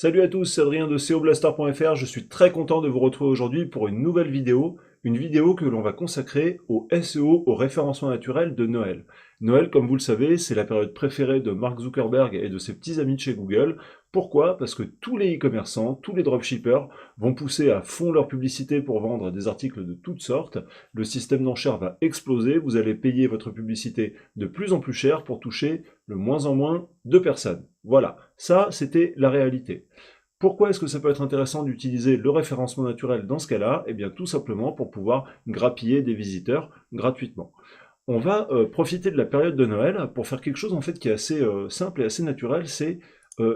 Salut à tous, c'est Adrien de SEOblaster.fr. Je suis très content de vous retrouver aujourd'hui pour une vidéo que l'on va consacrer au SEO, au référencement naturel de Noël. Noël, comme vous le savez, c'est la période préférée de Mark Zuckerberg et de ses petits amis de chez Google. Pourquoi? Parce que tous les e-commerçants, tous les dropshippers vont pousser à fond leur publicité pour vendre des articles de toutes sortes. Le système d'enchères va exploser, vous allez payer votre publicité de plus en plus cher pour toucher le moins en moins de personnes. Voilà, ça c'était la réalité. Pourquoi est-ce que ça peut être intéressant d'utiliser le référencement naturel dans ce cas-là? Eh bien tout simplement pour pouvoir grappiller des visiteurs gratuitement. On va profiter de la période de Noël pour faire quelque chose en fait qui est assez simple et assez naturel, c'est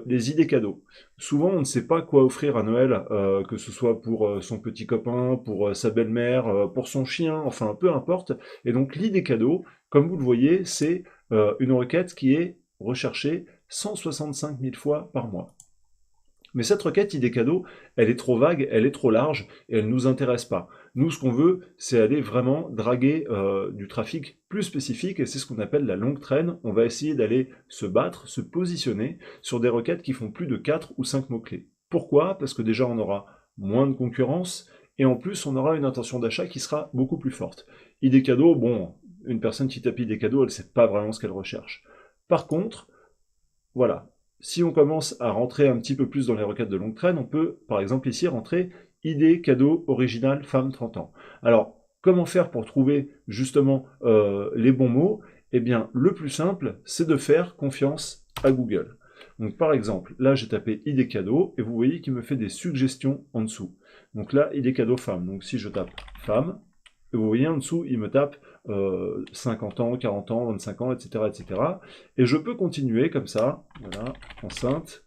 les idées cadeaux. Souvent on ne sait pas quoi offrir à Noël, que ce soit pour son petit copain, pour sa belle-mère, pour son chien, enfin peu importe. Et donc l'idée cadeau, comme vous le voyez, c'est une requête qui est recherchée 165 000 fois par mois. Mais cette requête idée cadeau, elle est trop vague, elle est trop large et elle ne nous intéresse pas. Nous, ce qu'on veut, c'est aller vraiment draguer du trafic plus spécifique et c'est ce qu'on appelle la longue traîne. On va essayer d'aller se battre, se positionner sur des requêtes qui font plus de 4 ou 5 mots-clés. Pourquoi? Parce que déjà, on aura moins de concurrence et en plus, on aura une intention d'achat qui sera beaucoup plus forte. Idée cadeau, bon, une personne qui tape idée cadeau, elle ne sait pas vraiment ce qu'elle recherche. Par contre, voilà. Si on commence à rentrer un petit peu plus dans les requêtes de longue traîne, on peut, par exemple, ici rentrer idée, cadeau, original, femme, 30 ans. Alors, comment faire pour trouver justement les bons mots? Eh bien, le plus simple, c'est de faire confiance à Google. Donc, par exemple, là, j'ai tapé idée cadeau et vous voyez qu'il me fait des suggestions en dessous. Donc là, idée cadeau femme. Donc, si je tape femme, vous voyez en dessous, il me tape 50 ans, 40 ans, 25 ans, etc., etc. Et je peux continuer comme ça, voilà, enceinte.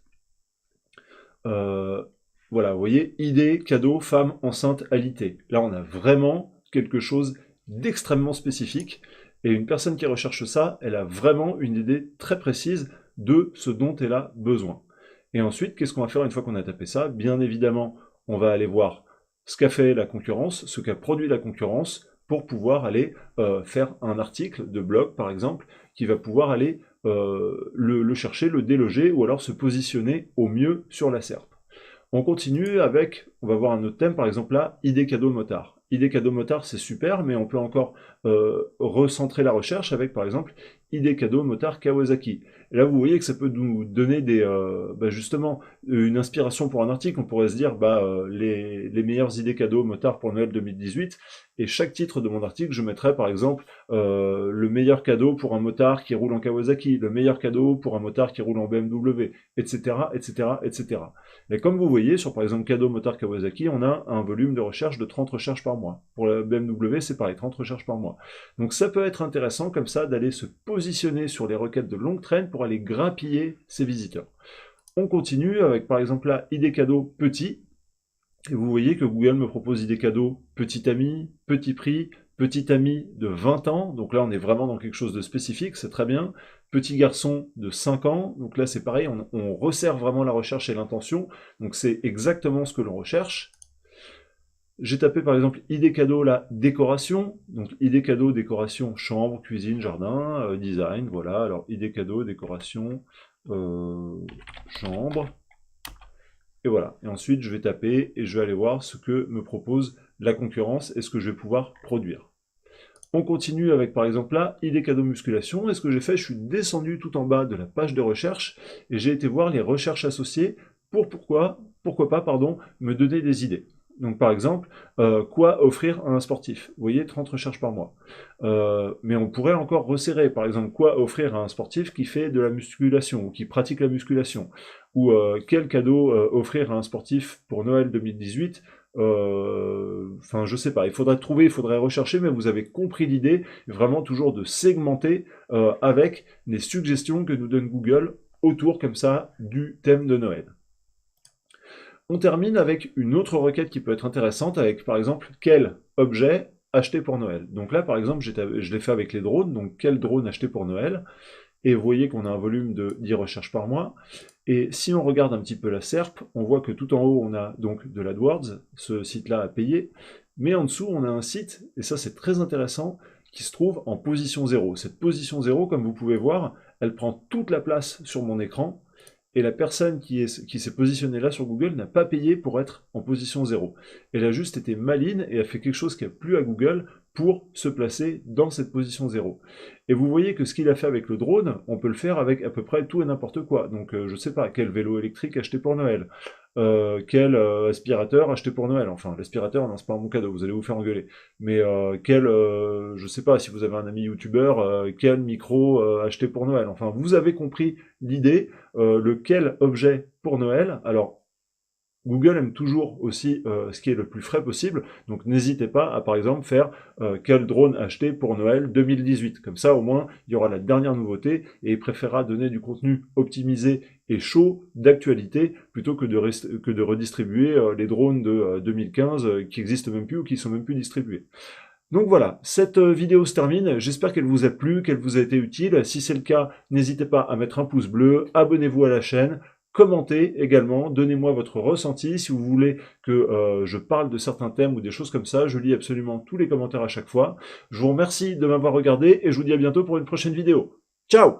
Euh, voilà, vous voyez, idée, cadeau, femme, enceinte, alité. Là, on a vraiment quelque chose d'extrêmement spécifique. Et une personne qui recherche ça, elle a vraiment une idée très précise de ce dont elle a besoin. Et ensuite, qu'est-ce qu'on va faire une fois qu'on a tapé ça? Bien évidemment, on va aller voir ce qu'a fait la concurrence, ce qu'a produit la concurrence, pour pouvoir aller faire un article de blog, par exemple, qui va pouvoir aller le chercher, le déloger, ou alors se positionner au mieux sur la SERP. On continue avec, on va voir un autre thème, par exemple là, idée cadeau motard. Idée cadeau motard, c'est super, mais on peut encore recentrer la recherche avec, par exemple, idée cadeau motard Kawasaki. Et là, vous voyez que ça peut nous donner justement une inspiration pour un article. On pourrait se dire les meilleures idées cadeaux motards pour Noël 2018. Et chaque titre de mon article, je mettrais par exemple le meilleur cadeau pour un motard qui roule en Kawasaki, le meilleur cadeau pour un motard qui roule en BMW, etc., etc., etc. Et comme vous voyez, sur par exemple cadeau motard Kawasaki, on a un volume de recherche de 30 recherches par mois. Pour la BMW, c'est pareil, 30 recherches par mois. Donc ça peut être intéressant comme ça d'aller se positionner sur les requêtes de longue traîne pour aller grappiller ses visiteurs. On continue avec par exemple là, idée cadeau petit. Et vous voyez que Google me propose idée cadeau petit ami, petit prix, petit ami de 20 ans, donc là on est vraiment dans quelque chose de spécifique, c'est très bien. Petit garçon de 5 ans, donc là c'est pareil, on resserre vraiment la recherche et l'intention, donc c'est exactement ce que l'on recherche. J'ai tapé par exemple idée cadeau là, décoration, donc idée cadeau, décoration, chambre, cuisine, jardin, design, voilà, alors idée cadeau, décoration, chambre, et voilà. Et ensuite, je vais taper et je vais aller voir ce que me propose la concurrence et ce que je vais pouvoir produire. On continue avec, par exemple, là, idée cadeau musculation. Et ce que j'ai fait, je suis descendu tout en bas de la page de recherche et j'ai été voir les recherches associées pour pourquoi pas, me donner des idées. Donc, par exemple, quoi offrir à un sportif? Vous voyez, 30 recherches par mois. Mais on pourrait encore resserrer. Par exemple, quoi offrir à un sportif qui fait de la musculation ou qui pratique la musculation? Ou quel cadeau offrir à un sportif pour Noël 2018? Enfin, je sais pas, il faudrait trouver, il faudrait rechercher, mais vous avez compris l'idée, vraiment toujours de segmenter avec les suggestions que nous donne Google autour comme ça du thème de Noël. On termine avec une autre requête qui peut être intéressante, avec par exemple quel objet acheter pour Noël. Donc là, par exemple, je l'ai fait avec les drones, donc quel drone acheter pour Noël. Et vous voyez qu'on a un volume de 10 recherches par mois. Et si on regarde un petit peu la SERP, on voit que tout en haut, on a donc de l'AdWords, ce site-là à payer, mais en dessous, on a un site, et ça c'est très intéressant, qui se trouve en position 0. Cette position 0, comme vous pouvez voir, elle prend toute la place sur mon écran, et la personne qui s'est positionnée là sur Google n'a pas payé pour être en position 0. Elle a juste été maligne et a fait quelque chose qui a plu à Google pour se placer dans cette position 0. Et vous voyez que ce qu'il a fait avec le drone, on peut le faire avec à peu près tout et n'importe quoi. Donc je sais pas, quel vélo électrique acheter pour Noël, quel aspirateur acheter pour Noël. Enfin, l'aspirateur, non, c'est pas un bon cadeau, vous allez vous faire engueuler. Mais je sais pas, si vous avez un ami youtubeur, quel micro acheter pour Noël. Enfin, vous avez compris l'idée, lequel objet pour Noël. Alors, Google aime toujours aussi ce qui est le plus frais possible, donc n'hésitez pas à par exemple faire quel drone acheter pour Noël 2018. Comme ça au moins il y aura la dernière nouveauté et il préférera donner du contenu optimisé et chaud d'actualité plutôt que de redistribuer les drones de 2015 qui existent même plus ou qui sont même plus distribués. Donc voilà, cette vidéo se termine, j'espère qu'elle vous a plu, qu'elle vous a été utile. Si c'est le cas, n'hésitez pas à mettre un pouce bleu, abonnez-vous à la chaîne, commentez également, donnez-moi votre ressenti. Si vous voulez que je parle de certains thèmes ou des choses comme ça, je lis absolument tous les commentaires à chaque fois. Je vous remercie de m'avoir regardé et je vous dis à bientôt pour une prochaine vidéo. Ciao!